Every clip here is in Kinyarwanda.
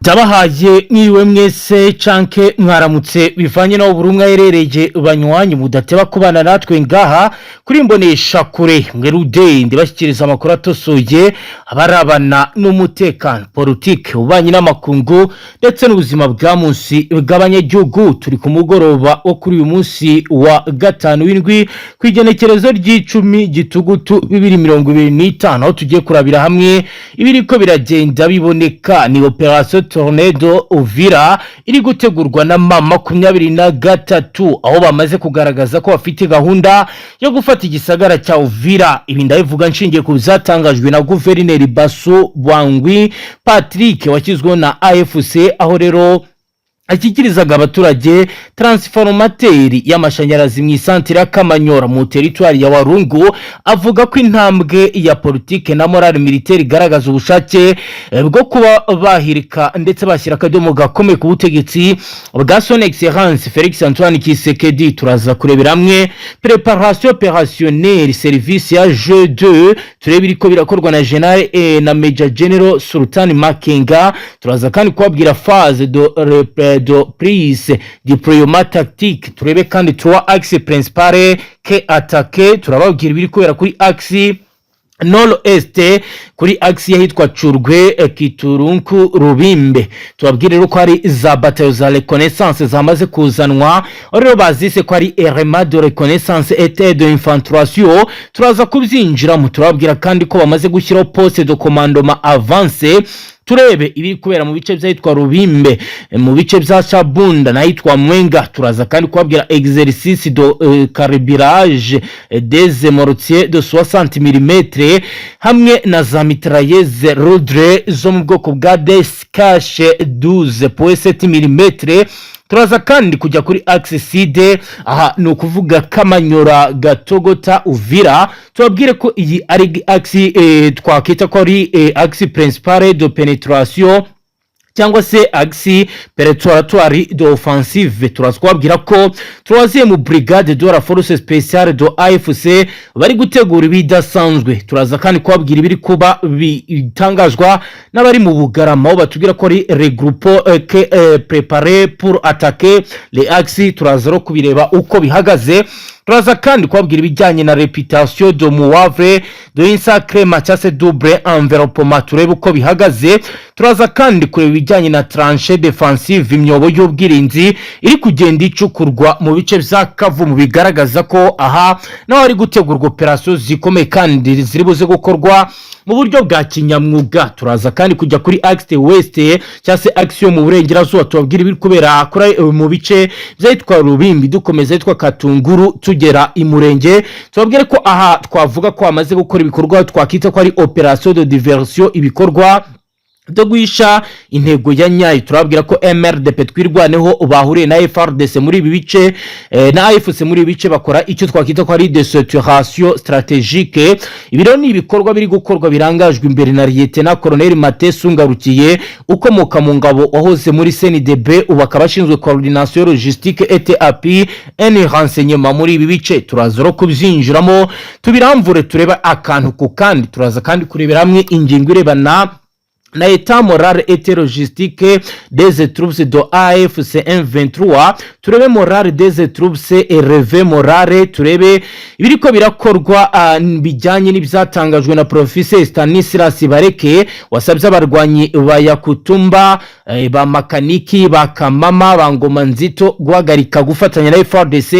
Tabahaye mwiriwe mwese canke mwaramutse bivanye no burumwe aherereje banywanyi mudateba kubana natwe ngaha kuri mbonesha kure mwerude ndibashikiriza amakuru atosoye abarabana n'umutekano politique ubanye n'amakungu ndetse n'ubuzima bwa munsi bw'abanyagihugu. Turi ku mugoroba wo kuri uyu munsi wa gatanu w'indwi kwigenekerezo ry'icumi gitugutu 2025 aho tugiye kurabira hamwe ibiriko biragenda biboneka. Ni operation Tornado Uvira iri gutegurwa na mama 23 aho bamaze kugaragaza ko bafite gahunda yo gufata igisagara cya Uvira. Ibi ndabivuga nshingiye ku bizatangajwe na guverineri Basu Bwangwi Patrick wakizwe na AFC, aho rero akikirizaga abaturage transformateri y'amashanyarazi mu isantire y'Kamanyora mu territoire ya Warungu. Avuga ko intambwe ya politique na morale militaire igaragaza ubushake bwo kuba bahirika ndetse bashyira akadomo gakomeye ku butegetsi bwa son excellence Felix Antoine Tshisekedi. Turaza kurebera hamwe préparation opérationnelle service ya J2 turebira ko birakorwa na General na Major General Sultan Makenga. Turaza kandi kubabwira phase de prise déploiement tactique. Turebe kandi 3 axes principaux que attaquer. Turababwira biri kubera kuri axe Nord-Est, kuri axe yahitwa Curwe Kiturunku Rubimbe. Tubabwire rero ko ari za batayo za reconnaissance zamaze kuzanwa, rero bazise ko ari RMA de reconnaissance et de infiltration. Turaza kubyinjira mu turababwira kandi ko bamaze gushyiraho poste de commandement avance. Turebe ibiri kubera mu bice byahitwa Rubimbe, mu bice bya Chabunda nahitwa Mwenga. Turaza kandi kubabwira exercice de calibrage des mortiers de 60 mm hamwe na za mitrailleuses Rodre zo mu bwoko bwa Descache 12.7 mm. Turaza kandi kujya kuri axe side, aha no kuvuga Kamanyora Gatogota Uvira. Tubabwire ko iyi ari axe twakita ko ari axe principale de pénétration cyangwa se axe pénétratoire d'offensive. Turazwabwira ko 3e brigade de la force spéciale de AFC bari gutegura ibidasanzwe. Turaza kandi kubabwira ibiri kuba bitangazwa n'abari mu Bugarama aho batubwira ko ari regroupe préparé pour attaquer les axes. Turaza ro kubireba uko bihagaze. Turaza kandi kubabwira ibijyanye na réputation de Muavre de insacré Machase double enveloppement. Turebe uko bihagaze. Turaza kandi kureba ibijyanye na tranchée défensive imyobo y'ubwirinzi iri kugenda icukurwa mu bice bya Kavumu bigaragaza ko aha naho ari gutegurwa operation zikomeye kandi ziribuze gukorwa mu buryo bwa kinyamwuga. Turaza kandi kujya kuri axe west cyangwa se axe yo mu burengerazuba. Tubabwira ibiri kubera kuri mu bice byitwa Rubimbi dukomeza yitwa Katunguru tugera imurenge. Tubabwire ko aha twavuga ko amaze gukora ibikorwa twakita ko ari operation de diversion, ibikorwa do guhisha intego ya Nyayo. Turabwira ko MRDP twirwaneho bahuriye na FRDC muri ibi bice na AFC muri ibi bice bakora icyo twakita ko ari desaturation stratégique. Ibiro ni ibikorwa biri gukorwa birangajwe imbere na Lieutenant Colonel Matesu Ngarukiye ukomoka mu ngabo wahoze muri CNDB ubakabashinzwe coordination logistique et appui en renseignement muri ibi bice. Turaza ro kubyinjiramo tubiramvure tureba akantu ku kandi. Turaza kandi kurebera hamwe ingingo irebana na état moral et logistique des troupes de AFC M23. Turebe moral des troupes et reve morale. Turebe ibiriko birakorwa bijyanye n'ibyatangajwe na Professeur Stanislas Bareke wasabye abarwanyi bayakutumba ba makaniki ba Kamama ba Ngoma Nzito guhagarika gufatanya na FRDC.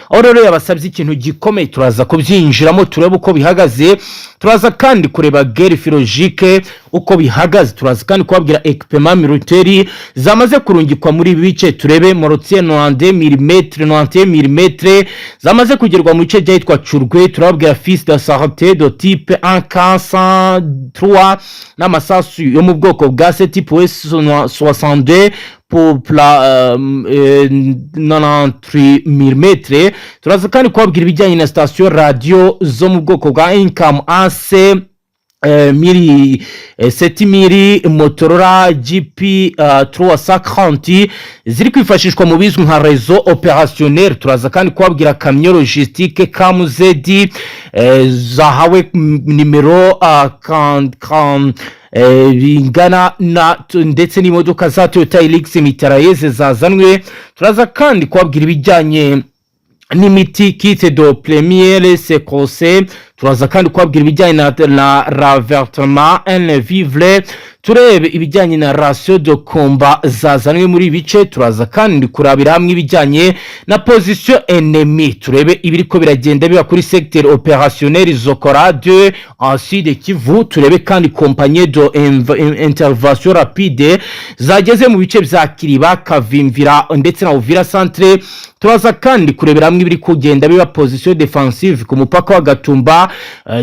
Aho rero yabasabye ikintu gikomeye. Turaza kubyinjiramo turebe uko bihagaze. Turaza kandi kureba guerre philologique uko bihagaze. Turaza kandi kubabwira equipement militaire zamaze kurungikwa muri bice. Turebe mortier 92 mm 91 mm zamaze kugerwa mu bice byitwa Curwe. Turababwira fils de santé de type 103 n'amasasu yo mu bwoko bwa type 62 pour 93 mm. Turaza kandi kubabwira ibijyanye na station radio zo mu bwoko bwa income AC Miri 7000 Motorola GP 350 ziri kwifashishwa mu bizwi nka réseau opérationnel. Turaza kandi kubabwira camion logistique KMZ zahawe nimero bingana na ndetse n'imodoka za Toyota Hilux mitrailleuses zazanwe. Turaza kandi kubabwira ibijyanye n'imiti kit de première secours. Turaza kandi kubabwira ibijyanye na ravertement en vivre. Turebe ibijyanye na ratio de combat zazanwe muri bice. Turaza kandi kurabira hamwe ibijyanye na position ennemi. Turebe ibiriko biragenda biba kuri secteur opérationnel Zokora 2 ainsi de Kivu. Turebe kandi compagnie de intervention rapide zageze mu bice bya Kiriba, Kavimvira ndetse na Uvira centre. Turaza kandi kurebera hamwe ibiri kugenda biba position defensive ku mupaka wa Gatumba.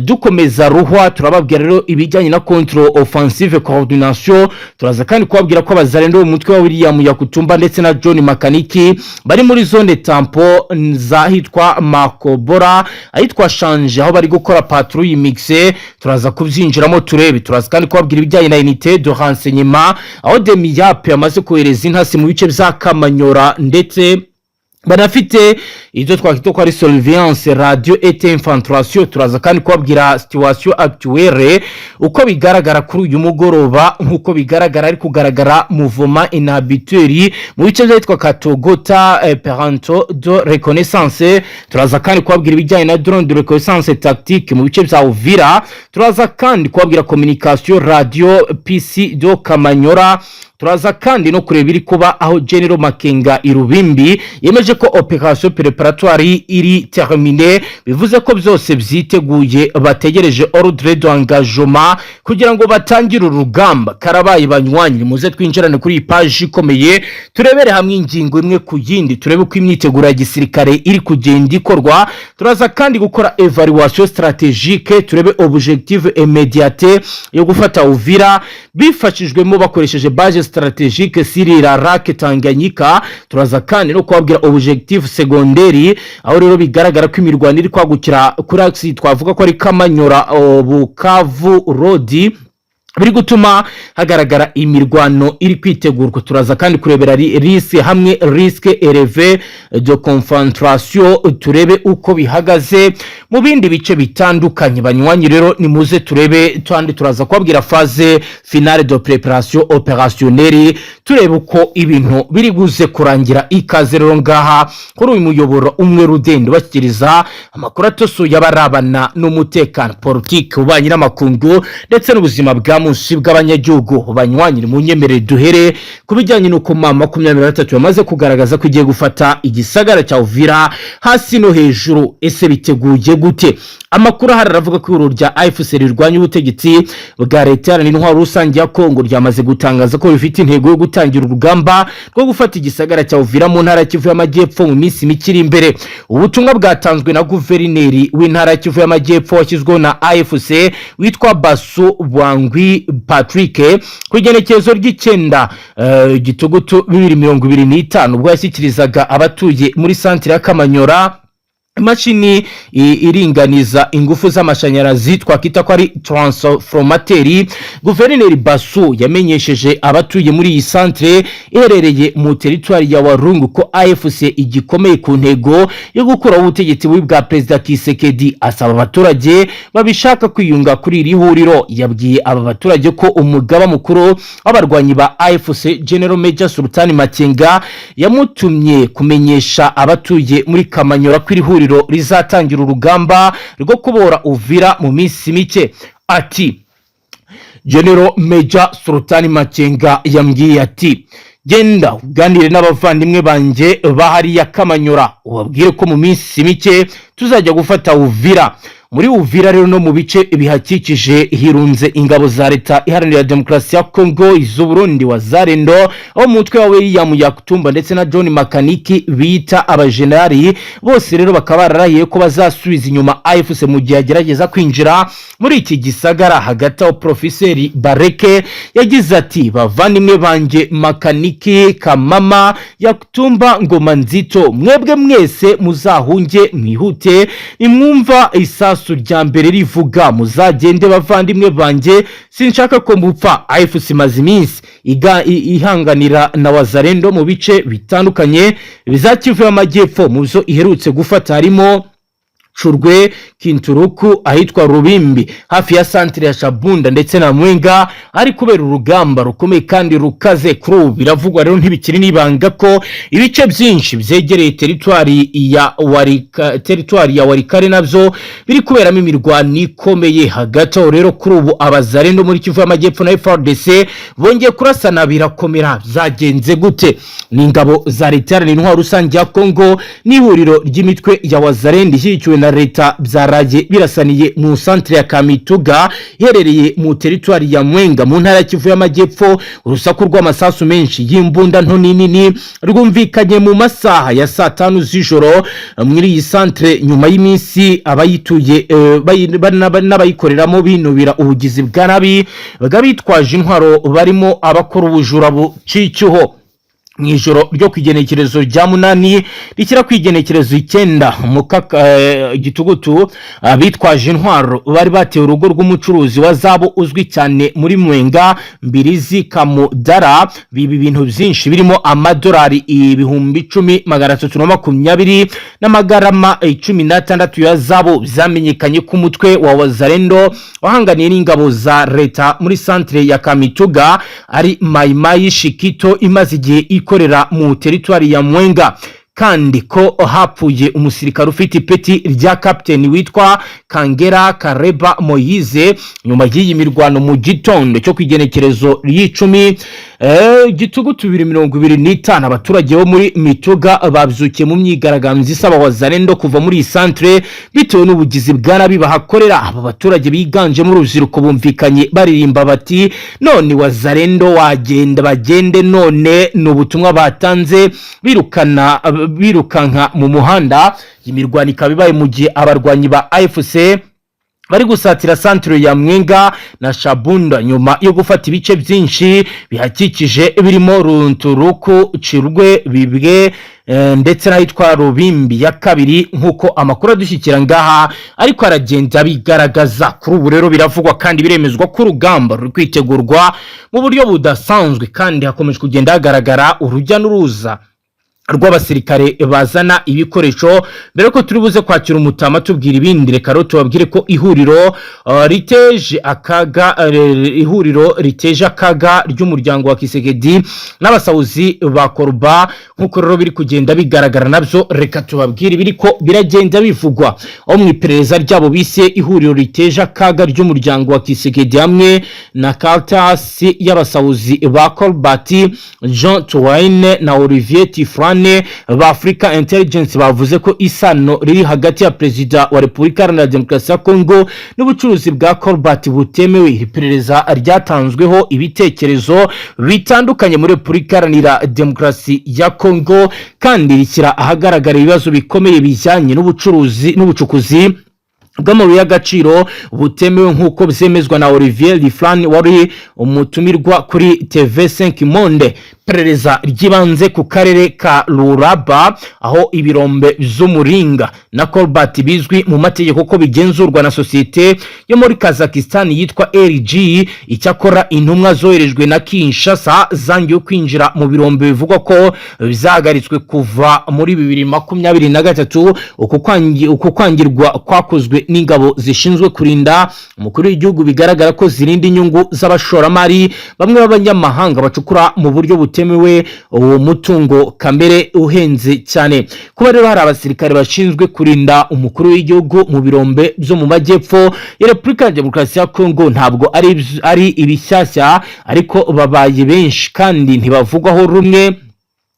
Dukomeza ruhwa turababwira rero ibijyanye na control offensive coordination. Turaza kandi kubabwira ko abazarendo mu mutwe wa William Yakutumba ndetse na John Makaniki bari muri zone tampo zahitwa Makobora, ahitwa Shanje, aho bari gukora patrouille mixe. Turaza kubyinjiramo turebe. Turaza kandi kubabwira ibijyanye na unité de renseignement, aho Demiyape amaze kohereza intasi mu bice bya Kamanyora ndetse banafite ibyo twakito ko ari surveillance radio et infiltration. Turaza kandi kubabwira situation actuelle uko bigaragara kuri uyu mugoroba, nkuko bigaragara ari kugaragara mouvement inhabituel mu bice byitwa Katogota Peranto de reconnaissance. Turaza kandi kubabwira ibijyanye na drone de reconnaissance tactique mu bice bya Uvira. Turaza kandi kubabwira communication radio PC do Kamanyora. Turaza kandi no kureba iri kuba aho General Makenga Irubimbi yemeje ko operation préparatoire iri terminée, bivuze ko byose byiteguye bategereje ordre d'engagement kugira ngo batangire urugamba. Karabaye banywanyi, muze twinjirane kuri page ikomeye turebere hamwe ingingo imwe ku yindi, turebe ko imyiteguro ya gisirikare iri kugenda ikorwa. Turaza kandi gukora evaluation stratégique, turebe objectif immédiat yo gufata Uvira bifashijwemo bakoresheje base stratégique Sirira Rak Tanganyika. Turaza kandi no kubabwira objectif secondaire, aho rero bigaragara ko imirwano iri kwagukira kuri axe twavuga ko ari Kamanyora Bukavu Road, biri gutuma hagaragara imirwano iri kwitegurwa. Turaza kandi kurebera risque hamwe risque élevé de concentration, turebe uko bihagaze mu bindi bice bitandukanye. Banywanyi rero ni muze turebe twandi. Turaza kubabwira phase finale de préparation opérationnelle, turebe uko ibintu biri guze kurangira. Ikaze rero ngaha kuri uyu muyoboro umwe rudendo bashyikiriza amakuru atosuye abarabana n'umutekano, politique, ubanye n'amakungu ndetse n'ubuzima bwa munsi bw'abanyagihugu. Banywanyi mu nyemere duhere kubijyanye nuko mama 23 yamaze kugaragaza ko igiye gufata igisagara cya Uvira hasi no hejuru. Ese biteguye gute? Amakuru hararavuga ko uru rya AFC rirwanya ubutegetsi bwa leta n'intwaro rusange ya Kongo ryamaze gutangaza ko bifite intego yo gutangira urugamba rwo gufata igisagara cya Uvira mu ntara Kivu y'Amajyepfo mu minsi mikiri imbere. Ubutumwa bwatanzwe na guverineri w'intara Kivu y'Amajyepfo washyizweho na AFC witwa Basu Bwangwi Patrick ku igenekerezo ry'ikenda gitugutu 2025 ubwo yashyikirizaga abatuye muri centre ya Kamanyora imashini iringaniza ingufu z'amashanyarazi twakita ko ari transformateri. Guverineri Basu yamenyesheje abatuye muri iyi centre iherereye mu territoire ya Warungu ko AFC igikomeye ku ntego yo gukura ubutegetsi bwa President Kisekedi. Asaba abaturage babishaka kwiyunga kuri iri huriro. Yabwiye aba baturage ko umugaba mukuru w'abarwanyi ba AFC General Major Sultan Makenga yamutumye kumenyesha abatuye muri Kamanyora ko iri huriro rizatangira urugamba rwo kubora Uvira mu minsi mike. Ati General Major Sultan Makenga yambwiye ati genda uganire n'abavandimwe banje bahari ya Kamanyora ubabwire ko mu minsi mike tuzajya gufata Uvira. Muri Uvira rero no mu bice bihakikije hirunze ingabo za leta iharanira demokarasi ya Kongo izo Burundi wa Zarendo, aho mutwe wa William Yakutumba ndetse na John Makaniki bita abajenerali. Bose rero bakaba bararahiye ko bazasubiza inyuma AFC mu gihe agerageza kwinjira muri iki gisagara. Hagati aho Professeri Bareke yagize ati bavandimwe banje Makaniki, Kamama, Yakutumba, Ngoma Nzito, mwebwe mwese muzahunge mwihute. Nimwumva isasu rya mbere rivuga muzagende bavandimwe banje, sinshaka ko mupfa. AFC maze iminsi ihanganira na Wazarendo mu bice bitandukanye biza Kivu y'Amajyepfo. Mu zo iherutse gufata harimo Churwe, Kinturuku, ahitwa Rubimbi hafi ya centre ya Shabunda ndetse na Mwenga ari kubera urugamba rukomeye kandi rukaze. Kuri ubu biravugwa rero ntibikiri nibanga ko ibice byinshi byegereye teritwari ya Warikare nabyo biri kuberamo imirwano ikomeye. Hagati aho rero kuri ubu abazarendo muri Kivu y'Amajyepfo na FARDC bongeye kurasana birakomera. Byagenze gute? Ni ingabo za leta n'intwaro rusange ya Kongo n'ihuriro ry'imitwe ya wazarendo ishyigikiwe na leta byaraje birasaniye mu centre ya Kamituga iherereye mu teritwari ya Mwenga mu ntara ya Kivu y'Amajyepfo. Urusaku rw'amasasu menshi y'imbunda nto nini rwumvikanye mu masaha ya saa 5 z'ijoro muri iyi centre nyuma y'iminsi abayituye n'abayikoreramo binubira ubugizi bwa nabi bagabitwaje intwaro barimo abakora ubujura bucicyuho. Mwijoro ryo kwigenekerezo rya 8 rikira kwigenekerezo 9 mu gitugutu bitwaje intwaro bari bateye urugo rw'umucuruzi wa zabo uzwi cyane muri Mwenga Mbirizi Kamudara. Bibi bintu byinshi birimo amadolari 10,320 n'amagarama 16 ya zabo byamenyekanye ku mutwe wa wazarendo wahanganiye n'ingabo za leta muri centre ya Kamituga ari Mayimayi Shikito imaze igihe ikorera mu teritwari ya Mwenga, kandi ko hapfuye umusirikare ufite ipeti rya captain witwa Kangera Kareba Moyize nyuma y'iyi mirwano mu gitondo cyo kwigenekerezo y'icumi gitugutu 2025. Abaturage bo muri Mituga babyukiye mu myigaragambyo isaba wazarendo kuva muri centre bitewe n'ubugizi bwa nabi bahakorera. Aba baturage biganje mu rubyiruko bumvikanye baririmba bati none wazarendo wagenda bagende, none n'ubutumwa batanze birukanka mu muhanda. Imirwano ikaba ibaye mu gihe abarwanyi ba AFC bari gusatira centre ya Mwenga na Shabunda nyuma yo gufata ibice byinshi bihakikije birimo Runturuku, Chirwe, Bibwe ndetse n'ahitwa Rubimbi ya kabiri nkuko amakuru adushyikira ngaha ariko aragenda bigaragaza. Kuri ubu rero biravugwa kandi biremezwa ko urugamba ruri kwitegurwa mu buryo budasanzwe, kandi hakomeje kugenda hagaragara urujya n'uruza rw'abasirikare bazana ibikoresho. Mbere ko turi buze kwakira umutama tubwira ibindi, reka rero tubabwire ko ihuriro riteje akaga ry'umuryango wa Kisegedi n'abasauzi ba Korba nkuko rero biri kugenda bigaragara nabyo. Reka tubabwire biri ko biragenda bivugwa aho mu iperereza ryabo bise ihuriro riteje akaga ry'umuryango wa Kisegedi hamwe na Cartas y'abasauzi ba Korbati Jean Twaine na Olivier Tifran ba Africa Intelligence bavuze ko isano riri hagati ya Perezida wa Repubulika Iharanira Demokarasi ya Kongo n'ubucuruzi bwa Corbett butemewe. Iperereza ryatanzweho ibitekerezo bitandukanye muri Repubulika Iharanira Demokarasi ya Kongo, kandi rikira ahagaragara ibibazo bikomeye bijyanye n'ubucuruzi n'ubucukuzi bw'amabuye y'agaciro butemewe nkuko byemezwa na Olivier Liflan wari umutumirwa kuri TV5 Monde. Perereza ryibanze ku karere ka Luraba aho ibirombe z'umuringa na Corbett bizwi mu mategeko ko bigenzurwa na societe yo muri Kazakhstan yitwa LG. Icyakora intumwa zoherejwe na Kinshasa zangiye kwinjira mu birombe bivugwa ko bizagaritswe kuva muri 2023. uku kwangirwa kwakozwe n'ingabo zishinzwe kurinda umukuru w'igihugu, bigaragara ko zirinda inyungu z'abashoramari bamwe b'abanyamahanga bacukura mu buryo butemewe uwo mutungo kamere uhenze cyane. Kuba rero hari abasirikare bashinzwe kurinda umukuru w'igihugu mu birombe byo mu majyepfo ya Repubulika ya Demokarasi ya Kongo ntabwo ari ibishyashya, ariko babaye benshi kandi ntibavugwaho rumwe.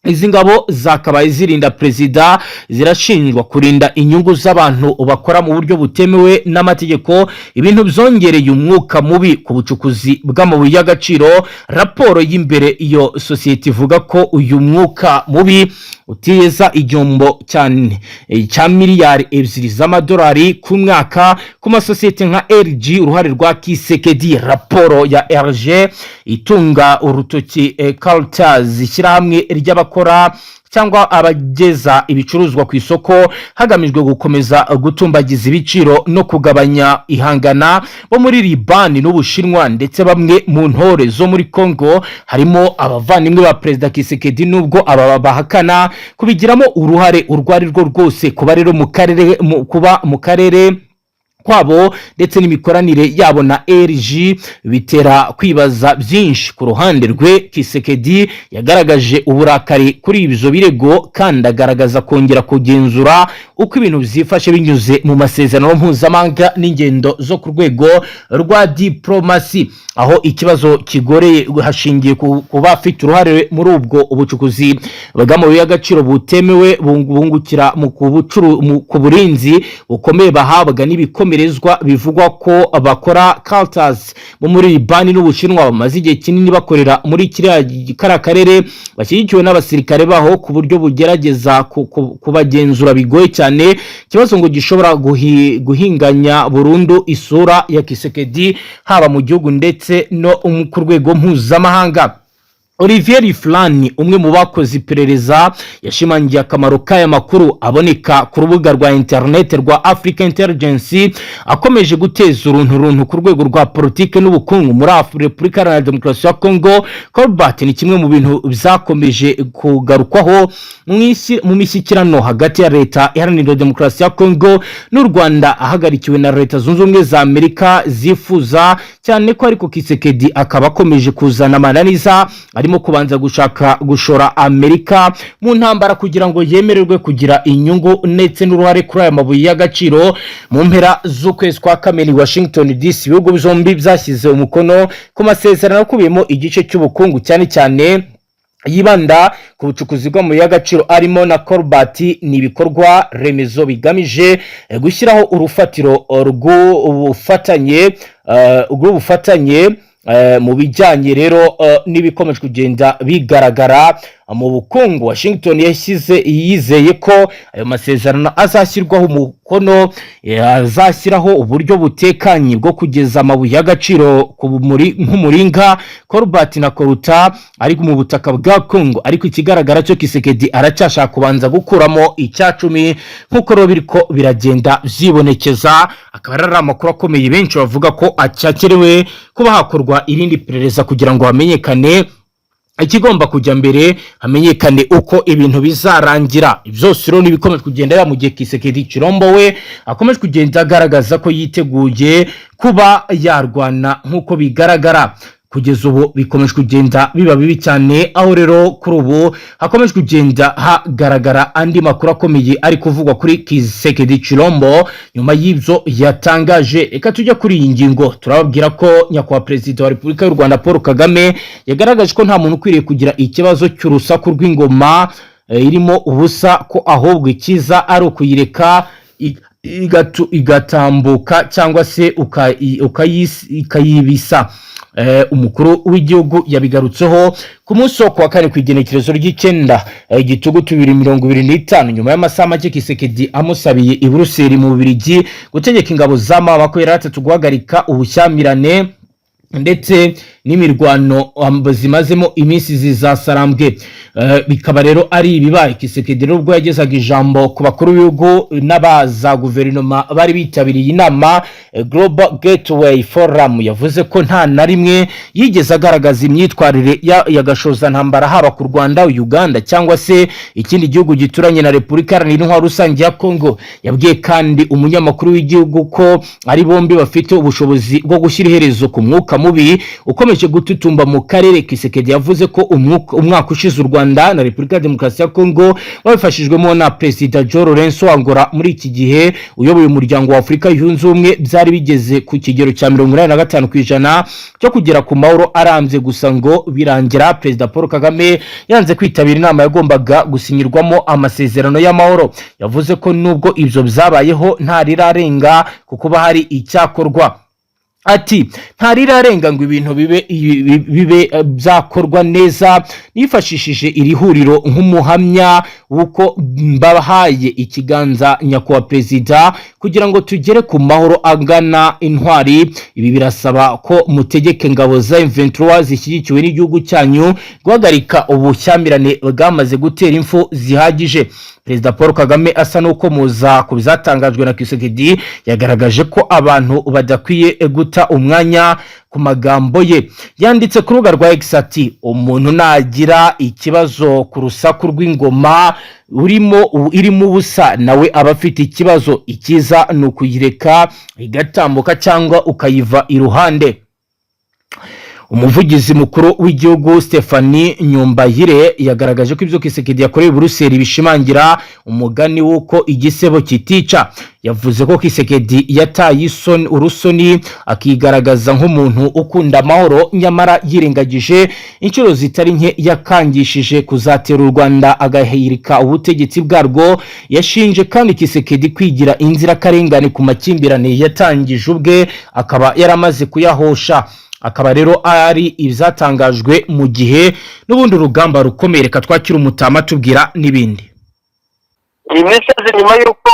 Izi ngabo zakabaye zirinda perezida zirashinjwa kurinda inyungu z'abantu bakora mu buryo butemewe n'amategeko, ibintu byongereye umwuka mubi ku bucukuzi bw'amabuye y'agaciro. Raporo y'imbere iyo societe ivuga ko uyu mwuka mubi utiyeza igihombo cyane cya miliyari 2 z'amadolari ku mwaka ku masosiyete nka LG, uruhare rwa Kisekedi. Raporo ya LG itunga urutoki Cartas ishyirahamwe ry'abakora cyangwa abageza ibicuruzwa ku isoko hagamijwe gukomeza gutumbagiza ibiciro no kugabanya ihangana bo muri Libani n'Ubushinwa ndetse bamwe mu ntore zo muri Congo harimo abavandimwe ba Perezida Kisekedi nubwo aba bahakana kubigiramo uruhare urwari rwo rwose kuba rero mu karere kwabo ndetse n'imikoranire yabo na LG bitera kwibaza byinshi. Ku ruhande rwe Kisekedi yagaragaje uburakari kuri ibyo birego kandi agaragaza kongera kugenzura uko ibintu byifashe binyuze mu masezerano mpuzamahanga n'ingendo zo ku rwego rwa diplomasi, aho ikibazo kigoreye hashingiye kuba afite uruhare muri ubwo ubucukuzi bw'amabuye y'agaciro butemewe bungukira ku burinzi bukomeye bahabwa n'ibikomerezwa bivugwa ko bakora Cultures bo muri Libani n'Ubushinwa bamaze igihe kinini bakorera muri kiriya karere bashyigikiwe n'abasirikare baho ku buryo bugerageza kubagenzura bigoye cyane, ikibazo ngo gishobora guhinganya burundu isura ya Kisekedi haba mu gihugu ndetse no ku rwego mpuzamahanga. Olivier Flani umwe mu bakoze iperereza yashimangiye akamaro k'aya makuru aboneka ku rubuga rwa internet rwa Africa Intelligence akomeje guteza uruntu ku rwego rwa politike n'ubukungu muri Repubulika Iharanira Demokarasi ya Congo. Colbert ni kimwe mu bintu byakomeje kugarukwaho mu mishyikirano hagati ya leta Iharanira Demokarasi ya Congo n'u Rwanda ahagarikiwe na Leta Zunze Ubumwe za Amerika zifuza cyane ko ariko Kisekedi akaba akomeje kuzana amananiza arimo kubanza gushora Amerika mu ntambara kugira ngo yemererwe kugira inyungu ndetse n'uruhare kuri aya mabuye y'agaciro. Mu mpera z'ukwezi kwa Kamena Washington DC ibihugu byombi byashyize umukono ku masezerano akubiyemo igice cy'ubukungu cyane cyane yibanda ku bucukuzi bw'amabuye y'agaciro arimo na Colbert ni ibikorwa remezo bigamije gushyiraho urufatiro rw'ubufatanye mu bijyanye rero n'ibikomeje kugenda bigaragara mu bukungu. Washington yizeye ko ayo masezerano azashyirwaho umukono, azashyiraho uburyo butekanye bwo kugeza amabuye y'agaciro nk'umuringa Colbert na Koruta ari mu butaka bwa Congo, ariko ikigaragara cyo Kisekedi aracyashaka kubanza gukuramo icyacumi nk'uko rero biriko biragenda byibonekeza. Akaba ari amakuru akomeye benshi bavuga ko acyakerewe kuba hakorwa irindi perereza kugira ngo hamenyekane ikigomba kujya mbere, hamenyekane uko ibintu bizarangira. Byose rero nibikomeje kugenda mu gihe Kisekedi Chilombo we akomeje kugenda agaragaza ko yiteguye kuba yarwana nk'uko bigaragara. Kugeza ubu bikomeje kugenda biba bibi cyane, aho rero kuri ubu hakomeje kugenda hagaragara andi makuru akomeye ari kuvugwa kuri Kisekedi Chilombo nyuma y'ibyo yatangaje. Reka tujya kuri iyi ngingo, turababwira ko nyakubahwa Perezida wa Repubulika y'u Rwanda Paul Kagame yagaragaje ko nta muntu ukwiriye kugira ikibazo cy'urusaku rw'ingoma irimo ubusa, ko ahubwo ikiza ari ukuyireka igatambuka cyangwa se ukayibisa. Umukuru w'igihugu yabigarutseho ku munsi wo kuwa kane ku igenekerezo ry'Icyenda Gitugutu 2025 nyuma y'amasaha make Kisekedi amusabiye i Buruseli mu Bubiligi gutegeka ingabo z'amaboko yaratu guhagarika ubushyamirane ndetse n'imirwano zimazemo iminsi zizasarambwe. Bikaba rero ari ibibaye Kisekedi rubwo yagezaga ijambo ku bakuru b'ibihugu n'abaza guverinoma bari bitabiriye inama Global Gateway Forum. Yavuze ko nta na rimwe yigeze agaragaza imyitwarire yagashoza ntambara haba ku Rwanda, Uganda cyangwa se ikindi gihugu gituranye na Repubulika Iharanira Rusange ya Congo. Yabwiye kandi umunyamakuru w'igihugu ko ari bombi bafite ubushobozi bwo gushyira iherezo ku mwuka mubi ukomeje gututumba mu karere. Kisekedi yavuze ko umwaka ushize u Rwanda na Repubulika ya Demokarasi ya Congo babifashijwemo na Perezida João Lourenço Angola muri iki gihe uyoboye umuryango wa Afurika yunze ubumwe, byari bigeze ku kigero cya 85% cyo kugera ku mahoro arambye. Gusa ngo birangira Perezida Paul Kagame yanze kwitabira inama yagombaga gusinyirwamo amasezerano y'amahoro. Yavuze ko nubwo ibyo byabayeho nta rirarenga kuko hari icyakorwa. ati ntarirarenga ngo ibintu bibe byakorwa neza nifashishije iri huriro nk'umuhamya wuko mbahaye ikiganza nyakubahwa perezida kugira ngo tugere ku mahoro angana intwari. Ibi birasaba ko mutegeke ngabo za M23 zishyigikiwe n'igihugu cyanyu guhagarika ubushyamirane bwamaze gutera impfu zihagije. Perezida Paul Kagame asa n'ukomoza ku bizatangajwe na Kisekedi, yagaragaje ko abantu badakwiye guta umwanya ku magambo ye. Yanditse ku rubuga rwa X ati umuntu nagira ikibazo ku rusaku rw'ingoma irimo ubusa nawe aba afite ikibazo, ikiza ni ukuyireka igatambuka cyangwa ukayiva iruhande. Umuvugizi mukuru w'igihugu Stephanie Nyumbayire yagaragaje ko ibyo Kisekedi yakoreye Buruseli bishimangira umugani wuko igisebo kitica. Yavuze ko Kisekedi yataye urusoni akigaragaza nk'umuntu ukunda amahoro, nyamara yirengagije inshuro zitari nke yakangishije kuzatera u Rwanda agahirika ubutegetsi bwarwo. Yashinje kandi Kisekedi kwigira inzira karengane ku makimbirane yatangije ubwe akaba yaramaze kuyahosha. Akaba rero ari ibizatangajwe mu gihe n'ubundi rugamba rukomeye. Reka twakira umutama tubwira n'ibindi. Imisozi nyuma yuko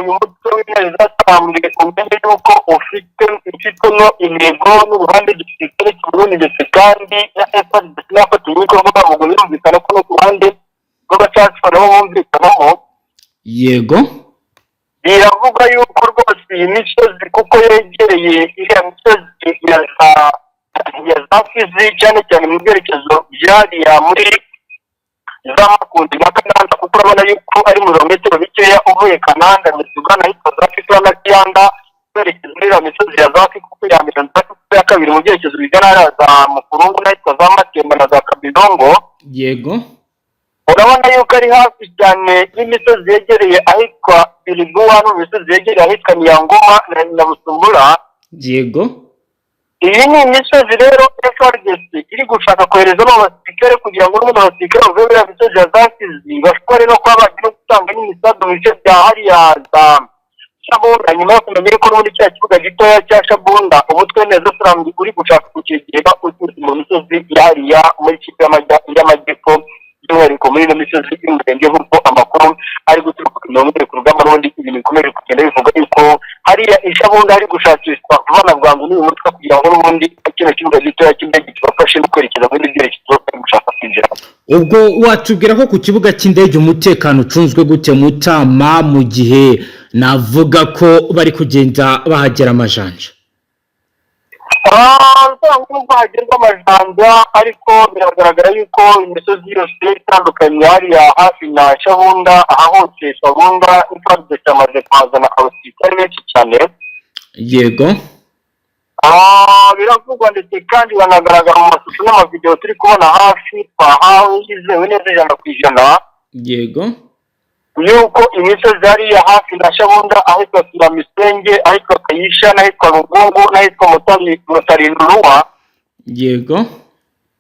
uyu mutwe w'intare zatambwe kumenya yuko ufite no intego n'uruhande gisirikare cy'Uburundi ndetse kandi na FDNB n'afatanya ibikorwa mu birumvikana ko no ku ruhande rw'abacacu nabo bumvikanaho. Yego, biravuga yuko rwose iyi misozi kuko yegereye iriya misozi ya zafizi cyane cyane mu byerekezo byariya muri za Makundi na Kananda, kuko urabona yuko ari mu birometero bikeya uvuye Kananda ugana ahitwa Zafizi na Kiyanda berekeza muri iriya misozi ya Zafi, kuko ya mbere Zafi ya kabiri mu byerekezo bigana za Mukurungu n'ahitwa za Matemba na za Kabidongo. Yego, urabona yuko ari hafi cyane y'imisozi yegereye ahitwa Biliguwa n'imisozi yegereye ahitwa Nyangoma na Busumbura. Yego, iyi ni imisozi rero FRDC iri gushaka koherezamo abasirikare kugira ngo n'umuntu abasirikare bave muri misozi ya Zafizi bashobore no kuba bagira gutanga n'imisago mu bice bya hariya za Shabunda. Nyuma yo kumenya ko n'ubundi cya kibuga gitoya cya Shabunda umutwe neza turambi uri gushaka kukigera uturutse mu misozi hariya muri kipe y'amajyepfo by'umwihariko muri ino misozi y'umurenge, nk'uko amakuru ari guturuka ku rugamba n'ubundi ibintu bikomeje kugenda bivuga yuko hariya Shabunda ari gushakishwa vuba bwangu n'uyu mutwe kugira ngo n'ubundi kino kibuga gitoya cy'indege kibafashe no kwerekeza muri byerekezo byo gushaka kwinjira. Ubwo watubwira ko ku kibuga cy'indege umutekano ucunzwe gute Mutama, mu gihe navuga ko bari kugenda bahagera amajanja? Nk'uko hagerwa amajanja, ariko biragaragara yuko imisozi yose itandukanye hariya hafi na Shabunda aha hose Shabunda ifadde cyamaze kwazana abasirikare benshi cyane. Yego, biravugwa ndetse kandi banagaragara mu mashusho n'amavideo turi kubona hafi twahawe yizewe neza 100%. yego, yuko imisozi hariya hafi na Shabunda ahitwa Turamisenge, ahitwa Kayisha, n'ahitwa Rugungu, n'ahitwa Mutarinduruwa. yego,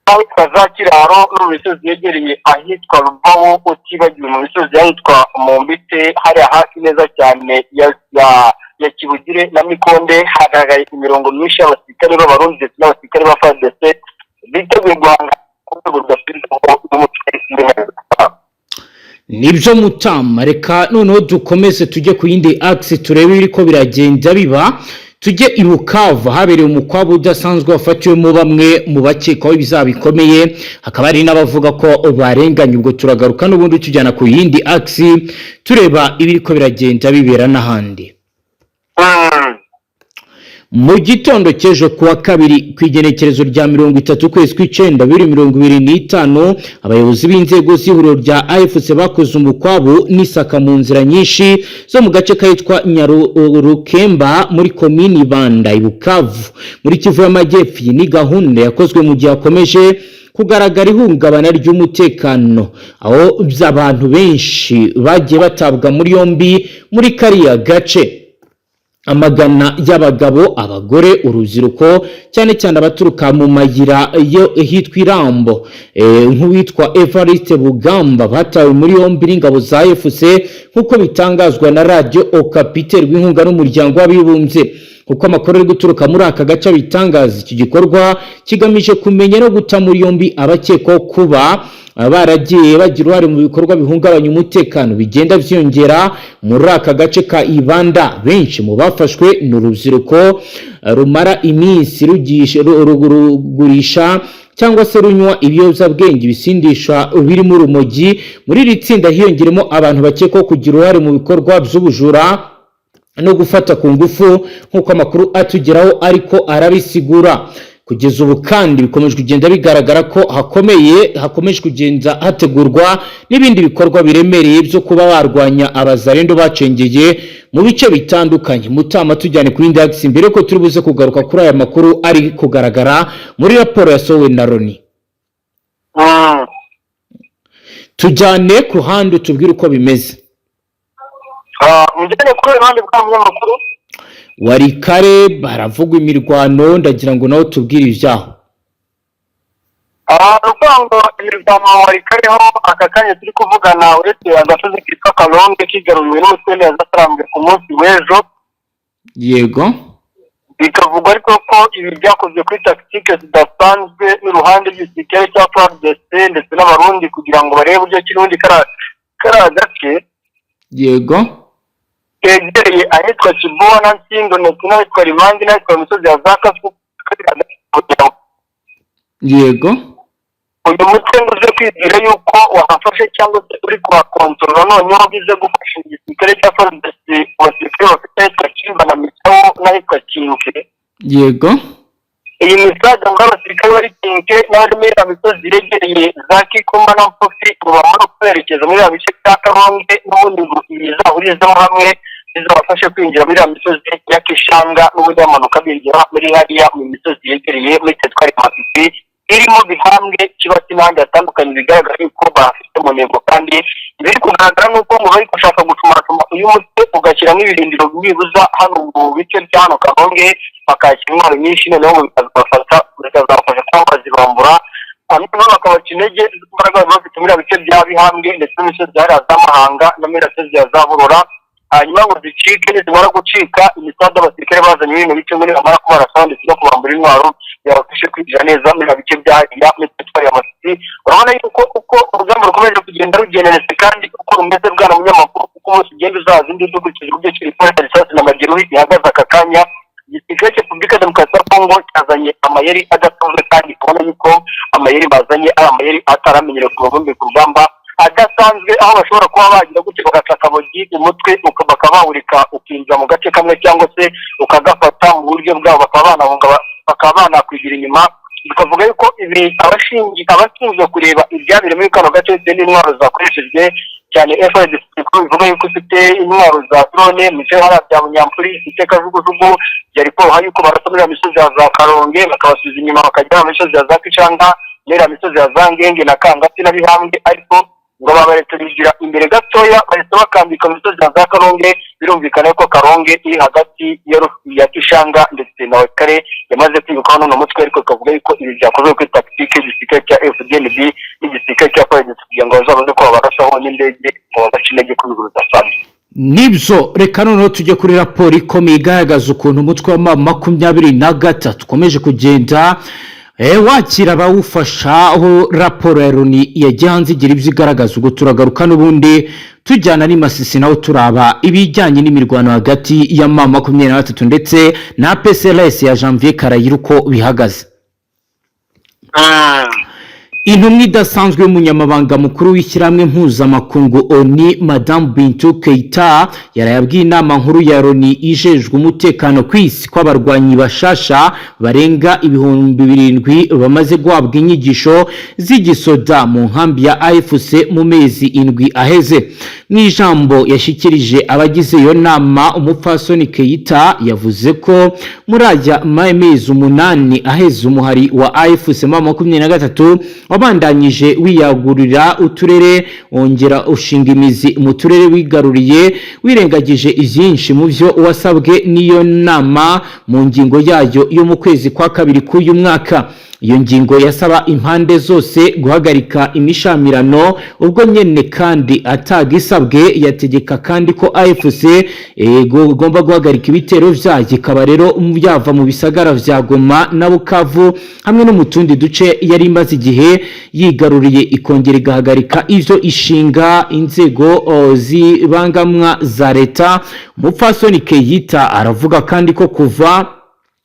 ahitwa za Kiraro n'imisozi yegereye ahitwa Rubaho, utibagiwe mu misozi ahitwa Mumbite hariya hafi neza cyane ya Kibugire na Mikonde. Hagaragaye imirongo myinshi y'abasirikare b'Abarundi ndetse n'abasirikare ba FARDC biteguye guhanga ku rwego rwa n'umutwe. nibyo Mutama. Reka noneho dukomeze tujye ku yindi axe turebe ibiriko biragenda biba. Tujye i Bukavu habereye umukwabu udasanzwe wafatiwemo bamwe mu bakekwaho ibyaha bikomeye, hakaba hari n'abavuga ko barenganye. Ubwo turagaruka n'ubundi tujyana ku yindi axe tureba ibiriko biragenda bibera n'ahandi. Mu gitondo cy'ejo kuwa kabiri ku igenekerezo rya 30 kwezi kw'icenda 2025 abayobozi b'inzego z'ihuriro rya AFC bakoze umukwabu n'isaka mu nzira nyinshi zo mu gace kahitwa Nyarurukemba muri komini Banda i Bukavu muri Kivu y'Amajyepfo. Ni gahunda yakozwe mu gihe hakomeje kugaragara ihungabana ry'umutekano, aho abantu benshi bagiye batabwa muri yombi muri kariya gace. Amagana y'abagabo, abagore, urubyiruko cyane cyane abaturuka mu mayira yo hitwa Irambo nk'uwitwa Evariste Bugamba batawe muri yombi n'ingabo za FC nk'uko bitangazwa na radio Okapi iterwa inkunga n'umuryango w'abibumbye. kuko amakuru ari guturuka muri aka gace bitangaza. Iki gikorwa kigamije kumenya no guta muri yombi abakekwaho kuba baragiye bagira uruhare mu bikorwa bihungabanya umutekano bigenda vyongera muri aka gace ka Ibanda. Benshi mu bafashwe n'urubyiruko rumara iminsi rugurisha cyangwa se runywa ibiyobyabwenge bisindisha biri mu rumogi. Muri iri tsinda hiyongeremo abantu bakekwaho kugira uruhare mu bikorwa by'ubujura no gufata ku ngufu nk'uko amakuru atugeraho ariko arabisigura. Kugeza ubu kandi bikomeje kugenda bigaragara ko hakomeje kugenda hategurwa n'ibindi bikorwa biremereye byo kuba barwanya abazarendo bacengeye mu bice bitandukanye. Mutama tujyane kuri index mbere ko turi buze kugaruka kuri aya makuru ari kugaragara muri raporo yasohowe na Loni. Tujyane ku handi tubwire uko bimeze. Mujyane kuri ruhande bw'abanyamakuru wari kare baravugwa imirwano, ndagira ngo nawe tubwire ibyaho. Rubango imirwano wari kareho aka kanya turi kuvugana uretse agasozi kitwa Kalonge kigaruwe n'umutwe yazatambwe ku munsi w'ejo. Yego, bikavugwa ariko ko ibi byakozwe kuri tactique zidasanzwe n'uruhande rw'igisirikare cya Fdnb ndetse n'abarundi kugira ngo barebe uburyo kirundi karagace. Yego, kegereye ahitwa Kibuwa na Nsindo ndetse n'ahitwa Rimandi n'ahitwa Misozi ya Zakasu. Yego, uyu mutwe uze kwizera yuko wafashe cyangwa se uri kuhakontorora noneho bize gufasha igisirikare cya Fdnb abasirikare bafite ahitwa Kimba na Mitao n'ahitwa Kinke. yego, iyi misaga ngo abasirikare bari Kinke n'abari Misozi iregereye za Kikuma na Mpofi bamara kwerekeza muri bice bya Kalonge n'ubundi ngo ibizahurizamo hamwe bizabafashe kwinjira muri Misozi ya Kishanga n'ubunyamanuka binjira muri hariya mu misozi yegereye muri Tetwari Mafisi irimo bihambwe kibati n'ahandi hatandukanye bigaragara yuko bafite mu ntego. kandi biri kugaragara nuko ngo bari gushaka gucumatuma uyu mutwe ugashyira nk'ibirindiro bibuza hano mu bice bya hano Kalonge bakakira intwaro nyinshi noneho bikazabafasha kuba bazibambura hanyuma bakabaca intege imbaraga bafite muri bice bya bihambwe ndetse n'imisozi ya Zamahanga na Mirasozi ya Zaburora. hanyuma ngo zicike nizimara gucika imisada abasirikare bazanye ibintu bice muri bamara kubarasa ndetse no kubambura intwaro yabafashe kwinjira neza muri bice bya hariya muri Tetwari ya Masisi. urabona yuko uko urugamba rukomeje kugenda rugeneretse kandi uko rumeze bwana munyamakuru uko umunsi ugenda uzaza indi dukurikije uburyo kiri kuri risasi na magero ihagaze aka kanya. igisirikare cya Repubulika Demokarasi ya Kongo cyazanye amayeri adasanzwe kandi ubona yuko amayeri bazanye ari amayeri ataramenyerewe ku bumbi ku rugamba adasanzwe, aho bashobora kuba bagira gutyo bagacaka bogi umutwe bakaba bawurika ukinjira mu gace kamwe cyangwa se ukagafata mu buryo bwabo bakaba banakwigira inyuma. bikavuga yuko ibi abashinzwe kureba ibyabire muri kano gace n'indi intwaro zakoreshejwe cyane FDC bivuga yuko ufite intwaro za drone mu cyo hari bya Bunyampuri ifite kajugujugu yari ko yuko barasomera misozi ya za Kalonge bakabasubiza inyuma bakajya mu misozi ya za Kicanga n'ira misozi ya Zangenge na Kangati na Bihambwe, ariko ngo babaretse bigira imbere gatoya bahita bakambika mu misozi ya za Kalonge. birumvikana ko Kalonge iri hagati ya Kishanga ndetse na Kare yamaze kwibuka hano n'umutwe, ariko kavuga yuko ibi byakozwe kuri tactique y'igisirikare cya Fdnb n'igisirikare cya Politique kugira ngo bazabaze ko babarasaho n'indege ngo babace intege ku biguruza cyane. nibyo. Reka noneho tujye kuri raporo ikomeye igaragaza ukuntu umutwe wa M23 ukomeje kugenda wakira abawufasha, aho raporo ya Loni yagiye hanze igira ibyo igaragaza. ubwo turagaruka n'ubundi tujyana n'Imasisi naho turaba ibijyanye n'imirwano hagati ya M23 ndetse na PSLS ya Janvier Karayira uko bihagaze. Intumwa idasanzwe y'umunyamabanga mukuru w'ishyirahamwe mpuzamakungu ONU Madame Bintou Keita yarayabwiye inama nkuru ya Loni ijejwe umutekano ku isi ko abarwanyi bashasha barenga 7,000 bamaze guhabwa inyigisho z'igisoda mu nkambi ya AFC mu mezi 7 aheze. N'ijambo yashikirije abagize iyo nama, umupfasoni Keita yavuze ko muri aya mezi 8 aheze umuhari wa AFC M23 wabandanyije wiyagurira uturere wongera ushinga imizi mu turere wigaruriye wirengagije ivyinshi mu byo wasabwe n'iyo nama mu ngingo yayo yo mu kwezi kwa kabiri k'uyu mwaka. iyo ngingo yasaba impande zose guhagarika imishamirano ubwo nyene kandi atagisabwe yategeka kandi ko AFC igomba guhagarika ibitero vyayo ikaba rero byava mu bisagara vya Goma na Bukavu hamwe no mu tundi duce yari imaze igihe yigaruriye ikongera igahagarika ivyo ishinga inzego zibangamwa za leta. Umupfasoni Keyita aravuga kandi ko kuva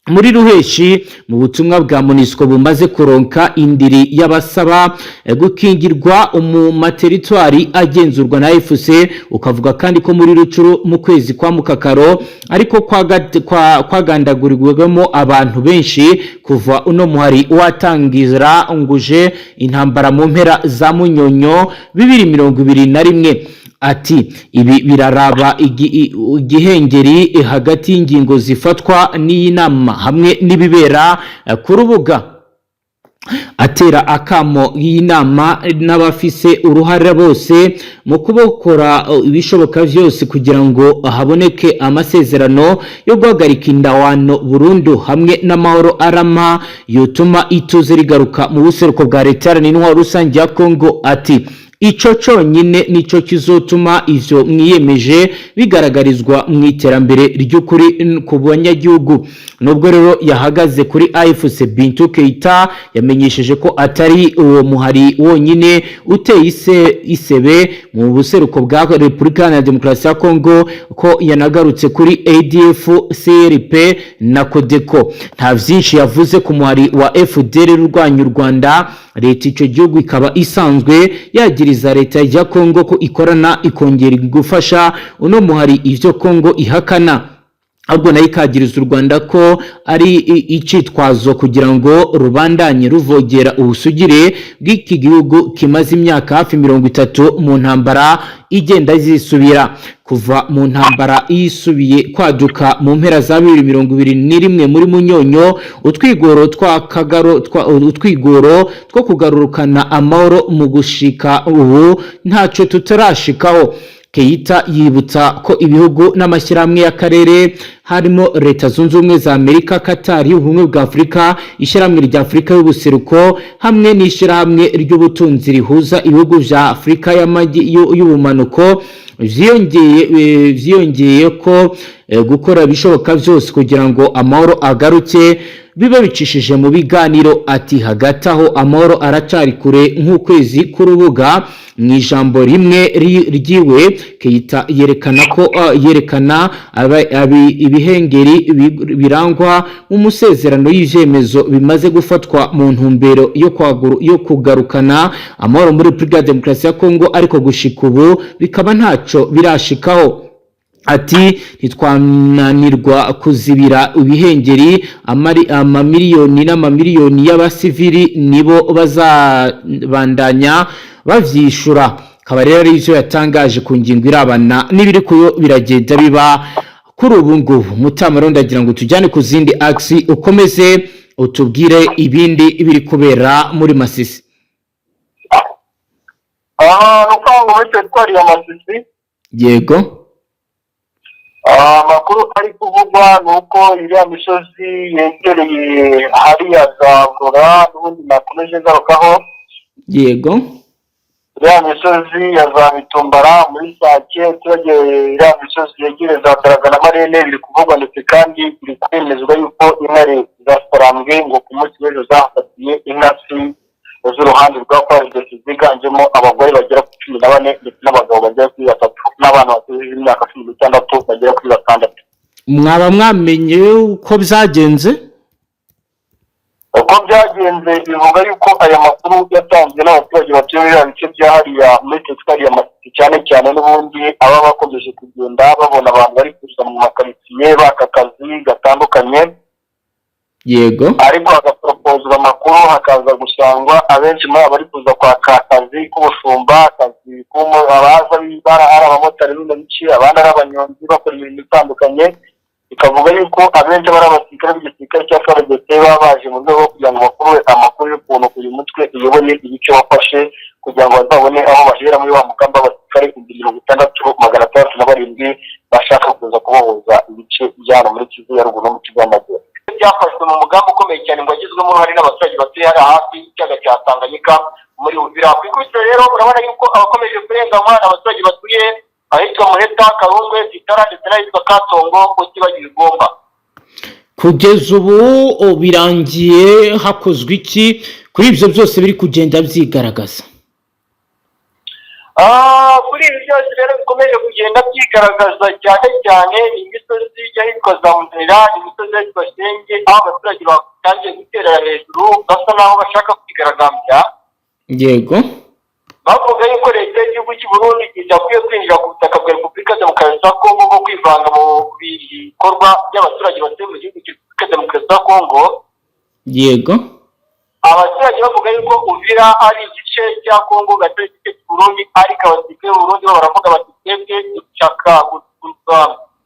muri ruheshi mu butumwa bwa MONUSCO bumaze kuronka indiri y'abasaba gukingirwa mu materitoire agenzurwa na AFC, ukavuga kandi ko muri Rucuru mu kwezi kwa Mukakaro ariko kwagandagurirwamo abantu benshi kuva uno muhari watangira nguje intambara mu mpera za Munyonyo 2021. Ati ibi biraraba igihengeri hagati y'ingingo zifatwa n'inama hamwe n'ibibera ku rubuga. Atera akamo y'inama n'abafise uruhare bose mu kubokora ibishoboka vyose kugira ngo haboneke amasezerano yo guhagarika indawano burundu hamwe n'amahoro arama yotuma ituze rigaruka mu buseruko bwa leta n'intwaro rusange ya Kongo. Ati ico conyine nico kizotuma ivyo mwiyemeje bigaragarizwa mu iterambere ry'ukuri ku banyagihugu. Nubwo rero yahagaze kuri AFC, Bintou Keita yamenyesheje ko atari uwo muhari wonyine uteye isebe mu buseruko bwa Repubulika ya Demokarasi ya Kongo, ko yanagarutse kuri ADF, CRP na Codeco. Nta vyinshi yavuze ku muhari wa FDL rurwanya u Rwanda. Leta ico gihugu ikaba isanzwe yagiriza leta ya Kongo ko ikorana ikongera gufasha uno muhari ivyo Kongo ihakana, ahubwo nayo ikagiriza u Rwanda ko ari icitwazo kugira ngo rubandanye ruvogera ubusugire bw'iki gihugu kimaze imyaka hafi 30 mu ntambara igenda zisubira. Kuva mu ntambara isubiye kwaduka mu mpera za 2021 muri Munyonyo, utwigoro two kugarurukana amahoro mu gushika ubu ntaco tutarashikaho. Keita yibutsa ko ibihugu n'amashyirahamwe y'akarere harimo Leta Zunze Ubumwe za Amerika, Qatar, Ubumwe bwa Afrika, Ishyirahamwe rya Afrika y'ubuseruko hamwe n'Ishyirahamwe ry'ubutunzi rihuza ibihugu vya Afrika y'ubumanuko vyiyongeye ko gukora bishoboka vyose kugira ngo amahoro agaruke biba bicishije mu biganiro. Ati hagati aho amahoro aracari kure nk'ukwezi k'urubuga. Mu ijambo rimwe ryiwe Keita yerekana ibihengeri birangwa mu musezerano y'ivyemezo bimaze gufatwa mu ntumbero yo kugarukana amahoro muri Repubulika ya Demokarasi ya Kongo, ariko gushika ubu bikaba ntaco birashikaho. Ati ntitwananirwa kuzibira ibihengeri, amamiliyoni n'amamiliyoni y'abasivili nibo bazabandanya bavyishura. Kaba rero ari ivyo yatangaje ku ngingo irabana n'ibiri kuyo biragenda biba kuri ubu ngubu. Mutamaro ndagira ngo tujyane ku zindi aksi ukomeze utubwire ibindi biri kubera muri Masisi. Nuko muri teritwari ya Masisi, yego, amakuru ari kuvugwa nuko iriya misozi yegereye hariya za Vura n'ubundi nakomeje ngarukaho. Yego, iriya misozi ya za Mitumbara muri Sake, iriya misozi yegereye za Daraga na Marene biri kuvugwa, ndetse kandi biri kwemezwa yuko intare zasarambwe ngo ku munsi w'ejo zafatiye inkasi z'uruhande rwa Politique ziganjemo abagore bagera ku 14 ndetse n'abagabo bagera kuri 3 n'abana batuje imyaka 16 bagera kuri 6. mwaba mwamenye uko byagenze? Uko byagenze bivuga yuko aya makuru yatanzwe n'abaturage batuye mu bice bya hariya muri teritwari ya Masisi, cyane cyane n'ubundi aba bakomeje kugenda babona abantu bari kuza mu makaritsiye bakakazi gatandukanye. Yego, ariko hagaproposwa amakuru hakaza gusangwa abenshi muri abari kuza kwa akazi k'ubushumba, akazi abaza bibara ari abamotari n'abici, abandi ari abanyonzi bakora ibintu bitandukanye. Bikavuga yuko abenshi bari abasirikare b'igisirikare cya FDNB baba baje mu rwego kugira ngo bakore amakuru y'ukuntu uyu mutwe uyobone ibice wafashe, kugira ngo bazabone aho bahera muri wa mugamba w'abasirikare 66,607 bashaka kuza kubohoza ibice byano muri Kivu ya ruguru no mu Kivu y'Amajyepfo. byafashwe mu mugambi ukomeye cyane ngo agizwemo uruhare n'abaturage batuye hariya hafi y'ikiyaga cya Tanganyika muri Uvira. Ku ikubitiro rero urabona yuko abakomeje kurenganywa abaturage batuye ahitwa Muheta, Karungwe, Zitara ndetse n'ahitwa Katongo ku kibazo bigomba. Kugeza ubu birangiye hakozwe iki kuri ibyo byose biri kugenda byigaragaza? Kuri ibi byose rero bikomeje kugenda byigaragaza cyane cyane imisozi y'ahitwa za Munira, imisozi y'ahitwa Shenge, aho abaturage batangiye guterera hejuru basa naho bashaka kwigaragambya. Yego, bavuga yuko leta y'igihugu cy'u Burundi idakwiye kwinjira ku butaka bwa Repubulika Demokarasi ya Kongo nko kwivanga mu bikorwa by'abaturage batuye mu gihugu cya Repubulika Demokarasi ya Kongo. yego, Abaturage bavuga yuko Uvira ari igice cya Kongo gatari igice cy'u Burundi, ariko abasirikare b'u Burundi baravuga bati twebwe dushaka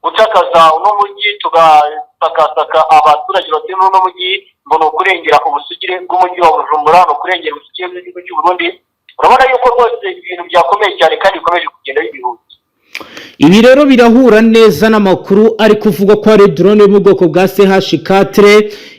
gucakaza uno mujyi tugasakasaka abaturage batuye muri uno mujyi ngo ni ukurengera ubusugire bw'umujyi wa Bujumbura, ni ukurengera ubusugire bw'igihugu cy'u Burundi. Urabona yuko rwose ibintu byakomeye cyane kandi bikomeje kugenda bibihuza. ibi rero birahura neza n'amakuru ari kuvuga ko hari drone yo mu bwoko bwa CH4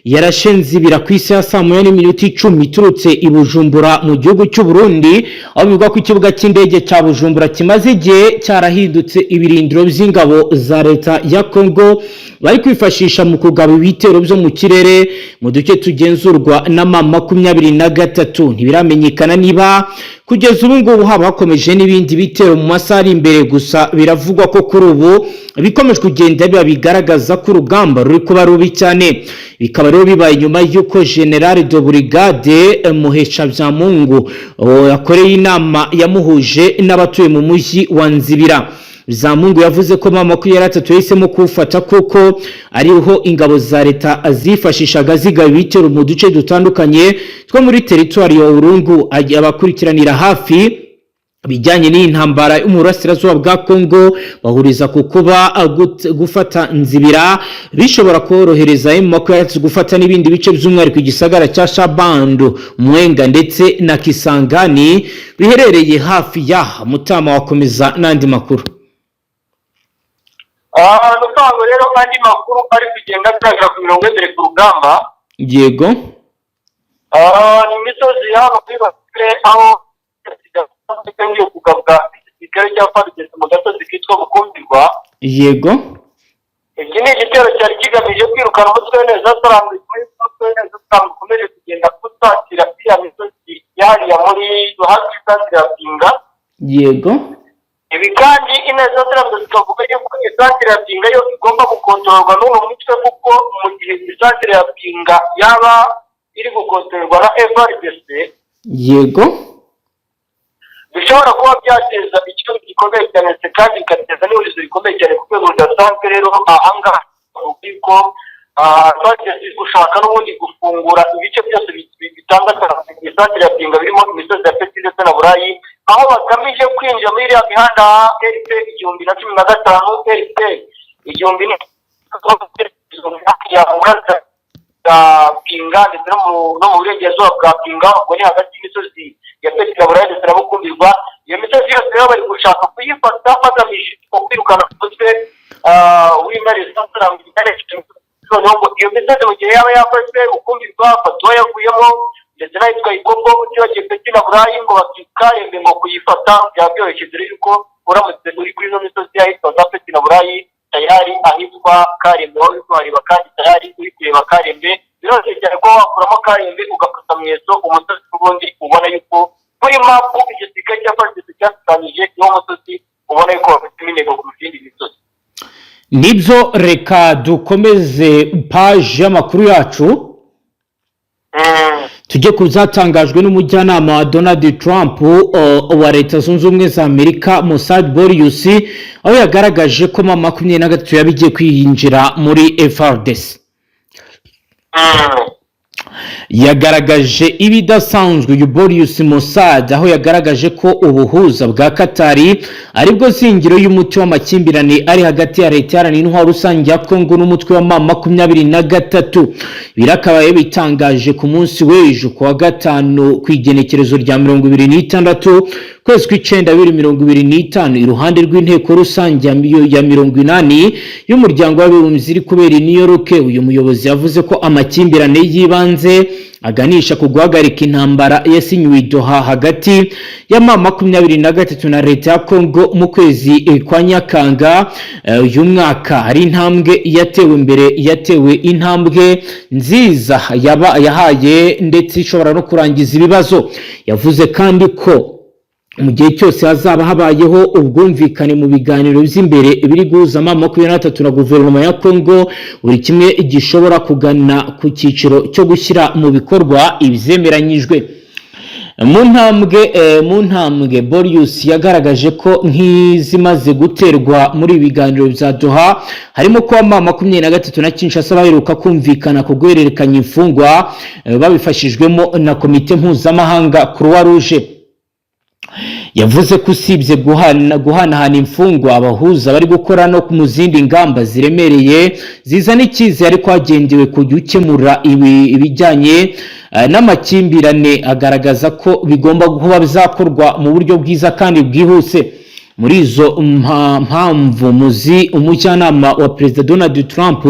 yarashenze ibira ku isi ya saa 9:10 iturutse i Bujumbura mu gihugu cy'u Burundi, aho bivuga ko ikibuga cy'indege cya Bujumbura kimaze igihe cyarahindutse ibirindiro by'ingabo za leta ya Kongo bari kwifashisha mu kugaba ibitero byo mu kirere mu duce tugenzurwa na M23. Ntibiramenyekana niba kugeza ubu ngubu haba hakomeje n'ibindi bitero mu masaha ari imbere, gusa biravugwa ko kuri ubu bikomeje kugenda biba bigaragaza ko urugamba ruri kuba rubi cyane. Bikaba rero bibaye nyuma y'uko General de Brigade Muhesha Byamungu yakoreye inama yamuhuje n'abatuye mu mujyi wa Nzibira. Byamungu yavuze ko M23 yahisemo kuwufata kuko ariho ingabo za leta azifashishaga zigaba ibitero mu duce dutandukanye two muri teritwari ya Urungu. Abakurikiranira hafi bijyanye n'intambara y'umurasirazuba bwa Kongo bahuriza ku kuba gufata Nzibira bishobora korohereza M23 gufata n'ibindi bice by'umwihariko igisagara cya Shabando, Mwenga ndetse na Kisangani biherereye hafi yaha. Mutama wakomeza n'andi makuru. Nusango rero andi makuru ari kugenda agaragara ku mirongo y'indere ku rugamba. Yego, ni imisozi hano kuri Basire aho kigangiye kugabwa igisirikare cya FARDC mu gasozi kitwa Bukumbirwa. yego, Iki ni igitero cyari kigamije kwirukana umutwe neza sarangwe muri umutwe neza sarangwe ukomeje kugenda gusatira iya misozi yariya muri hafi y'isantire ya Pinga. yego, Ibi kandi ineza sarangwe zikavuga yuko isantire ya Pinga yo igomba gukontororwa n'uwo mutwe, kuko mu gihe isantire ya Pinga yaba iri gukontororwa na FARDC, yego, bishobora kuba byateza ikibazo gikomeye cyane kandi bigateza n'ihurizo rikomeye cyane ku rwego rudasanzwe. Rero ahangaha ubwo twageze gushaka n'ubundi gufungura ibice byose bitandukanye isantire ya Pinga birimo imisozi ya Peti ndetse na Burayi, aho bagamije kwinjira muri iriya mihanda RP 2015, RP 1000 ya Pinga ndetse no mu burengerazuba bwa Pinga, ubwo ni hagati y'imisozi ya Peti na Burayi ndetse na Bukumbirwa. Iyo misozi yose rero bari gushaka kuyifata bagamije kwirukana umutwe w'intare z'abaturage. Noneho ngo iyo misozi mu gihe yaba yafashwe Bukumbirwa Fatwa yavuyemo ndetse n'ahitwa Igogo utibagiye Peti na Burayi ngo bakikarembe ngo kuyifata byaba byoroshye, dore yuko uramutse uri kuri izo misozi y'ahitwa za Peti na Burayi tayari ahitwa Karembe aho uri kuhareba, kandi tayari uri kureba Karembe biroroshye cyane ko wakuramo Karembe ugafata mweso umusozi ubundi ubona yuko muri mapu igisirikare cya FARDC cyashushanyije niwo musozi ubona yuko bafite intego ku zindi misozi. nibyo. Reka dukomeze page y'amakuru yacu tujye kuzatangajwe n'umujyanama wa Donald Trump wa Leta Zunze Ubumwe za Amerika Mossad Boryus, aho yagaragaje ko M23 yabigiye kwinjira muri FARDC. yagaragaje ibidasanzwe Boris Mossad aho yagaragaje ko ubuhuza bwa Katari aribwo zingiro y'umuti w'amakimbirane ari hagati ya leta iharanira intwaro rusange ya Kongo n'umutwe wa M23 birakabaye bitangaje ku munsi w'ejo kuwa gatanu kwigenekerezo rya 26 kwezi kw'icenda 2025 iruhande rw'inteko rusange ya 80 y'umuryango w'abibumbye iri kubera New York. Uyu muyobozi yavuze ko amakimbirane yibanze aganisha ku guhagarika intambara yasinywe i Doha hagati ya M23 na leta ya Kongo mu kwezi kwa Nyakanga uyu mwaka. Hari intambwe yatewe intambwe nziza yahaye ndetse ishobora no kurangiza ibibazo. Yavuze kandi ko mu gihe cyose hazaba habayeho ubwumvikane mu biganiro by'imbere biri guhuza M23 na guverinoma ya Kongo, buri kimwe gishobora kugana ku cyiciro cyo gushyira mu bikorwa ibyemeranyijwe. Mu ntambwe Boris yagaragaje ko nk'izimaze guterwa muri ibiganiro bya Doha harimo ko M23 na Kinshasa baheruka kumvikana ku guhererekanya imfungwa babifashijwemo na komite mpuzamahanga Croix Rouge. Yavuze ko usibye guhanahana imfungwa abahuza bari gukora no mu zindi ngamba ziremereye zizana icyizere ariko hagendewe ku gukemura ibijyanye n'amakimbirane. Agaragaza ko bigomba kuba bizakorwa mu buryo bwiza kandi bwihuse. Muri izo mpamvu umujyanama wa Perezida Donald Trump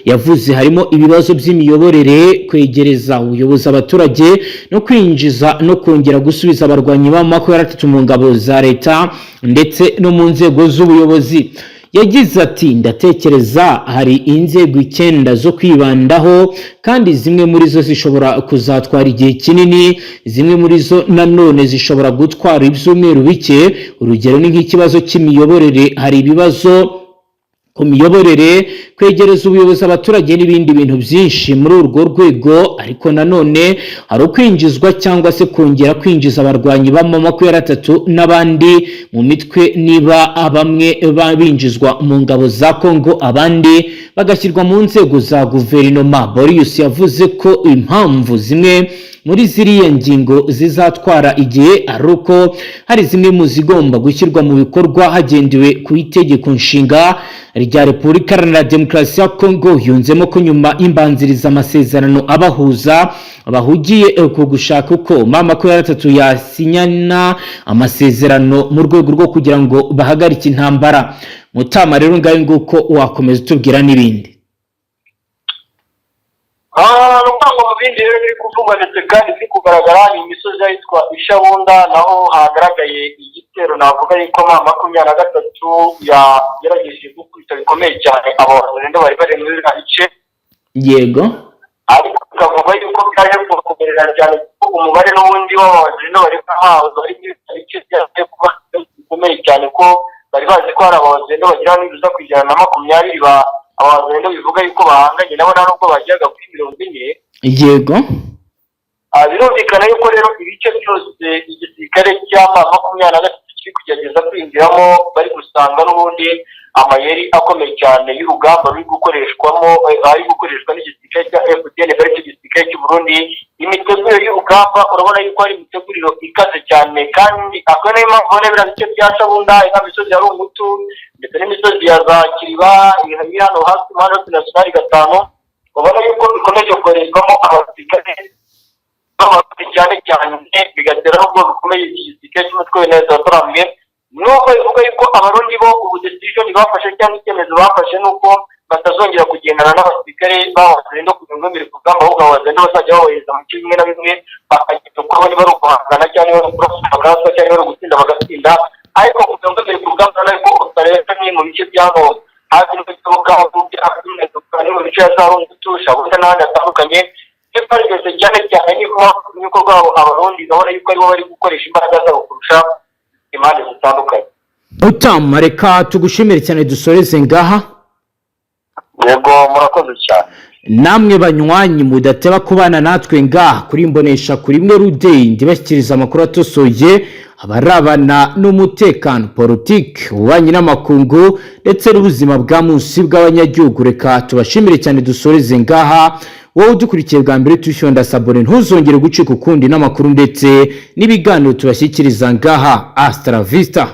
yavuze harimo ibibazo by'imiyoborere, kwegereza ubuyobozi abaturage no kwinjiza no kongera gusubiza abarwanyi b'M23 mu ngabo za leta ndetse no mu nzego z'ubuyobozi. Yagize ati ndatekereza hari inzego 9 zo kwibandaho kandi zimwe muri zo zishobora kuzatwara igihe kinini, zimwe muri zo nanone zishobora gutwara ibyumweru bike. Urugero ni nk'ikibazo cy'imiyoborere, hari ibibazo ku miyoborere, kwegereza ubuyobozi abaturage n'ibindi bintu byinshi muri urwo rwego. Ariko nanone hari ukwinjizwa cyangwa se kongera kwinjiza abarwanyi b'M23 n'abandi mu mitwe, niba bamwe babinjizwa mu ngabo za Kongo abandi bagashyirwa mu nzego za guverinoma. Boris yavuze ko impamvu zimwe muri ziriya ngingo zizatwara igihe ari uko hari zimwe mu zigomba gushyirwa mu bikorwa hagendewe ku itegeko nshinga rya Repubulika Iharanira Demokarasi ya Kongo. Yunzemo ko nyuma y'imbanziriza amasezerano abahuza bahugiye ku gushaka uko M23 yasinyana amasezerano mu rwego rwo kugira ngo bahagarike intambara. Mutama rero ngayo nguko wakomeza utubwira n'ibindi. Nuko mu bindi rero biri kuvugwa ndetse kandi biri kugaragara ni imisozi yitwa Ishabunda, naho hagaragaye igitero navuga yuko M23 yagerageje gukubita bikomeye cyane abantu bari bari muri bice. Yego, ariko kavuga yuko byaje kugerera cyane kuko umubare n'ubundi w'abantu bari kwahaza ari bice byaje kuba bikomeye cyane ko bari bazi ko hari abantu bagira n'ibiza kujyana na 20 abantu bivuga yuko bahanganye nabo nubwo bajyaga kuri 40. Yego, birumvikana yuko rero ibice byose igisirikare cy'M23 kiri kugerageza kwinjiramo bari gusanga n'ubundi amayeri akomeye cyane y'urugamba ruri gukoreshwamo, ari gukoreshwa n'igisirikare cya Fdnb cy'igisirikare cy'u Burundi. Imitegurire y'urugamba urabona yuko ari imiteguriro ikaze cyane, kandi akone impamvu bira bice bya Shabunda imisozi ya Rungutu ndetse n'imisozi ya za Kiriba iri hano hasi hano national Gatanu. Ubona yuko bikomeje koreshwamo abasirikare cyane cyane bigatera n'ubwo bikomeye igisirikare cy'umutwe neza turamwe. Nuko bivuga yuko abarundi bo ubu decision bafashe cyangwa icyemezo bafashe nuko batazongera kugendana n'abasirikare bahoze no kugira ngo mbere kugamba ahubwo abazenda bazajya babohereza mu kimwe na bimwe bakagenda uko bari bari guhangana cyangwa bari kurasa cyangwa bari gutsinda bagatsinda. Ariko kugira ngo mbere kugamba nako utareka ni mu bice by'aho hafi n'ubuturuka mu bice za Rungutu Shabunda n'ahandi hatandukanye. Byose cyane cyane niko rwabo abarundi gahora yuko aribo bari gukoresha imbaraga zabo kurusha impande zitandukanye. Utama reka tugushimire cyane dusoreze ngaha. Yego, murakoze cyane. namwe banywanyi mudateba kubana natwe ngaha kuri mbonesha kuri imwe rudeyi ndibashyikiriza amakuru atosoye abarabana n'umutekano politique ububanyi n'amakungu ndetse n'ubuzima bwa munsi bw'abanyagihugu. Reka tubashimire cyane dusoreze ngaha. Wowe udukurikiye bwa mbere tushyonda sabone ntuzongere gucika ukundi n'amakuru ndetse n'ibiganiro tubashyikiriza ngaha. Hasta la vista.